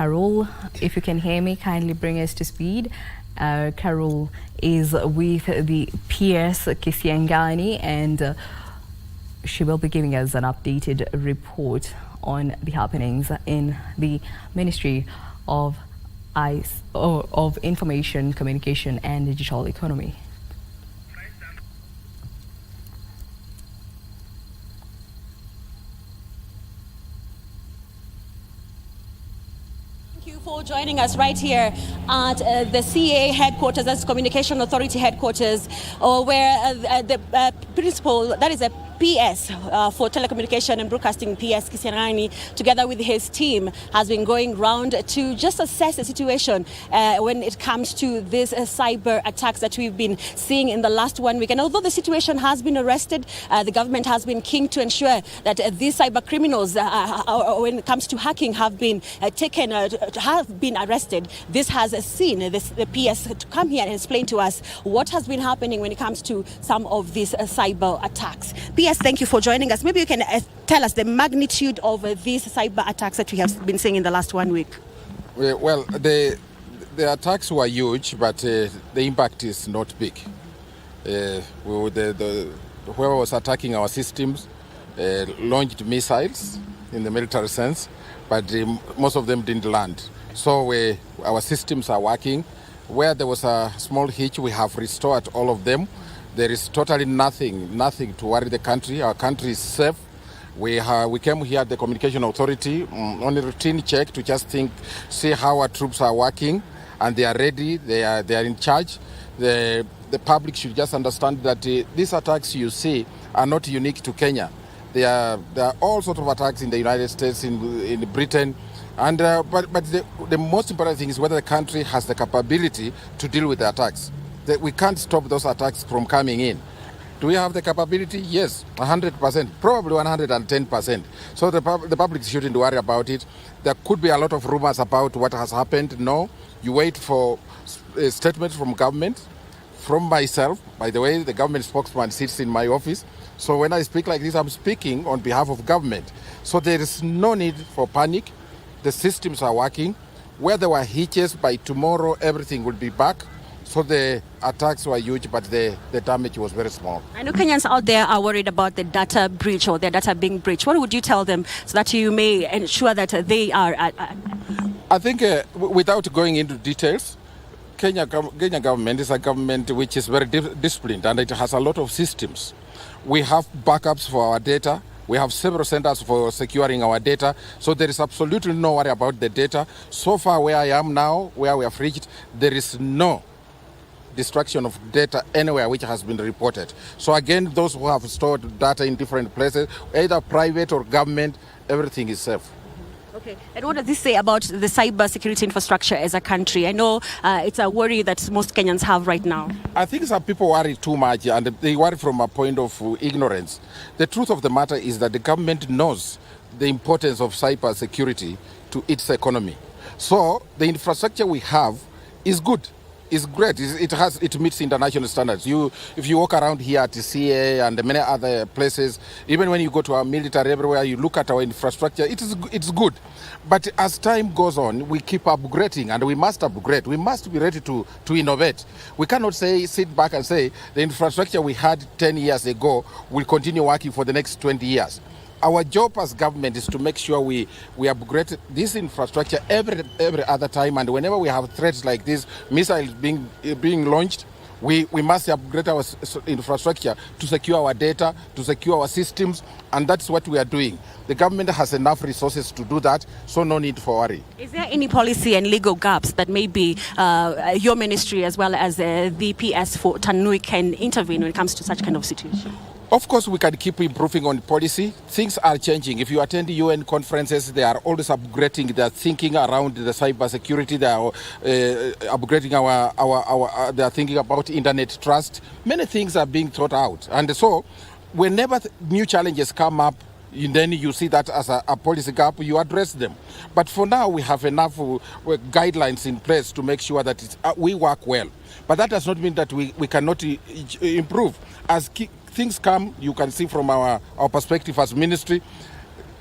Carol. If you can hear me, kindly bring us to speed. Carol is with the PS Kisangani, and she will be giving us an updated report on the happenings in the Ministry of Information, Communication and Digital Economy. Thank you for joining us right here at the CA headquarters, that's Communication Authority headquarters, where the principal, that is a PS for telecommunication and broadcasting, PS Kisangani, together with his team, has been going round to just assess the situation when it comes to these cyber attacks that we've been seeing in the last 1 week. And although the situation has been arrested, the government has been keen to ensure that these cyber criminals, when it comes to hacking, have been have been arrested. This has seen the PS to come here and explain to us what has been happening when it comes to some of these cyber attacks. PS, thank you for joining us. Maybe you can tell us the magnitude of these cyber attacks that we have been seeing in the last 1 week. Well, the attacks were huge, but the impact is not big. Whoever was attacking our systems launched missiles in the military sense, but most of them didn't land. So our systems are working. Where there was a small hitch, we have restored all of them. There is totally nothing to worry the country. Our country is safe. We came here at the Communication Authority on a routine check to just see how our troops are working, and they are ready. They are in charge. The public should just understand that these attacks you see are not unique to Kenya. There are all sorts of attacks in the United States, in Britain, and but the most important thing is whether the country has the capability to deal with the attacks. We can't stop those attacks from coming in. Do we have the capability? Yes, 100%, probably 110%. So the public shouldn't worry about it. There could be a lot of rumors about what has happened. No, you wait for a statement from government, from myself. By the way, the government spokesman sits in my office. So when I speak like this, I'm speaking on behalf of government. So there is no need for panic. The systems are working. Where there were hitches, by tomorrow everything will be back. So the attacks were huge, but the damage was very small. I know Kenyans out there are worried about the data breach or their data being breached. What would you tell them so that you may ensure that they are... I think without going into details, Kenya government is a government which is very disciplined, and it has a lot of systems. We have backups for our data. We have several centers for securing our data, so there is absolutely no worry about the data. So far where I am now, where we have reached, there is no destruction of data anywhere which has been reported. So again, those who have stored data in different places, either private or government, everything is safe. Okay, and what does this say about the cyber security infrastructure as a country? I know it's a worry that most Kenyans have right now. I think some people worry too much, and they worry from a point of ignorance. The truth of the matter is that the government knows the importance of cyber security to its economy. So the infrastructure we have is good. It's great. It meets international standards. If you walk around here at the CA and many other places, even when you go to our military everywhere, you look at our infrastructure, it's good. But as time goes on, we keep upgrading, and we must upgrade. We must be ready to innovate. We cannot sit back and say the infrastructure we had 10 years ago will continue working for the next 20 years. Our job as government is to make sure we upgrade this infrastructure every other time, and whenever we have threats like this, missiles being launched, we must upgrade our infrastructure to secure our data, to secure our systems, and that's what we are doing. The government has enough resources to do that, so no need for worry. Is there any policy and legal gaps that maybe your ministry as well as the PS for Tanui can intervene when it comes to such kind of situation? Of course, we can keep improving on policy. Things are changing. If you attend UN conferences, they are always upgrading their thinking around the cyber security. They are upgrading they are thinking about internet trust. Many things are being thought out. And so whenever new challenges come up, then you see that as a policy gap, you address them. But for now, we have enough guidelines in place to make sure that we work well. But that does not mean that we cannot improve. As things come, you can see from our perspective as ministry,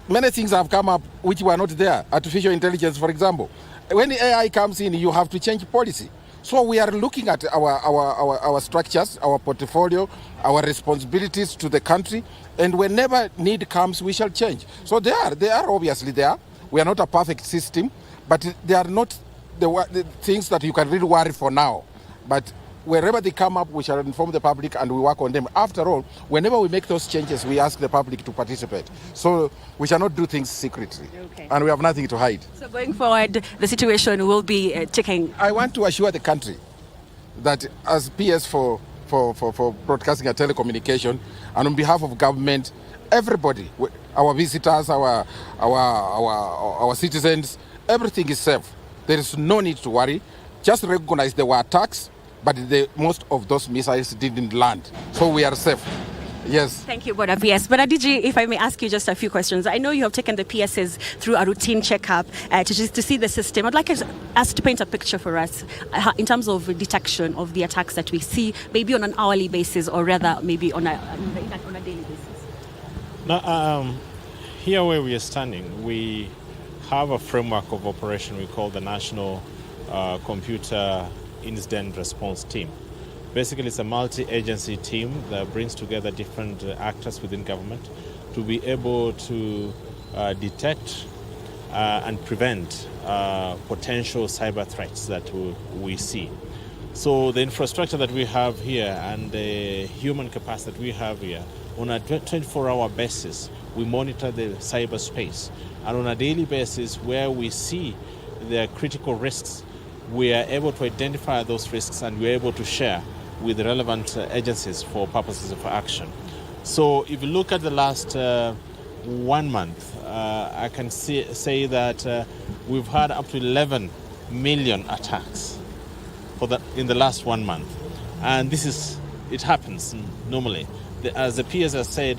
many things have come up which were not there. Artificial intelligence, for example. When AI comes in, you have to change policy. So we are looking at our structures, our portfolio, our responsibilities to the country, and whenever need comes, we shall change. So they are obviously there. We are not a perfect system, but they are not the things that you can really worry for now. But wherever they come up, we shall inform the public and we work on them. After all, whenever we make those changes, we ask the public to participate. So we shall not do things secretly. Okay. And we have nothing to hide. So going forward, the situation will be taking... I want to assure the country that as PS for broadcasting and telecommunication, and on behalf of government, everybody, our visitors, our citizens, everything is safe. There is no need to worry. Just recognize there were attacks, but most of those missiles didn't land. So we are safe. Yes. Thank you, Board of PS. But Adiji, if I may ask you just a few questions. I know you have taken the PSs through a routine checkup to see the system. I'd like us to paint a picture for us in terms of detection of the attacks that we see, maybe on an hourly basis or rather maybe on a daily basis. Now, here where we are standing, we have a framework of operation we call the National Computer Incident Response Team. Basically, it's a multi-agency team that brings together different actors within government to be able to detect and prevent potential cyber threats that we see. So the infrastructure that we have here and the human capacity that we have here, on a 24-hour basis, we monitor the cyberspace. And on a daily basis, where we see the critical risks, we are able to identify those risks and we're able to share with the relevant agencies for purposes of action. So if you look at the last 1 month, I can say that we've had up to 11 million attacks in the last 1 month. And it happens normally. As the peers have said,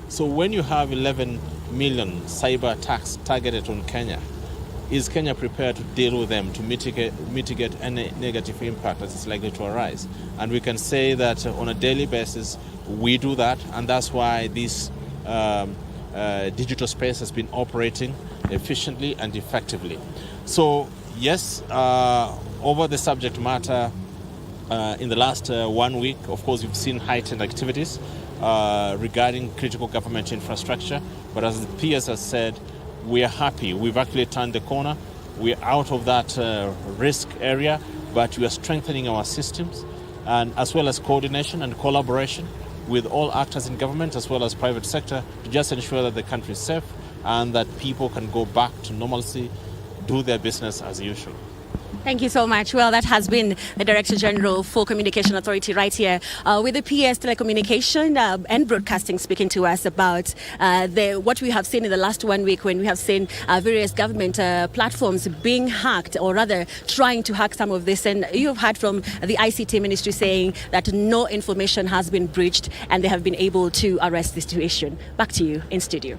so when you have 11 million cyber attacks targeted on Kenya, is Kenya prepared to deal with them, to mitigate any negative impact that is likely to arise? And we can say that on a daily basis, we do that, and that's why this digital space has been operating efficiently and effectively. So yes, over the subject matter, in the last 1 week, of course, you've seen heightened activities regarding critical government infrastructure, but as the PS has said, we are happy. We've actually turned the corner. We're out of that risk area, but we are strengthening our systems, and as well as coordination and collaboration with all actors in government as well as private sector to just ensure that the country is safe and that people can go back to normalcy, do their business as usual. Thank you so much. Well, that has been the Director General for Communication Authority right here with the PS Telecommunication and Broadcasting, speaking to us about what we have seen in the last 1 week, when we have seen various government platforms being hacked, or rather trying to hack some of this. And you've heard from the ICT Ministry saying that no information has been breached and they have been able to arrest the situation. Back to you in studio.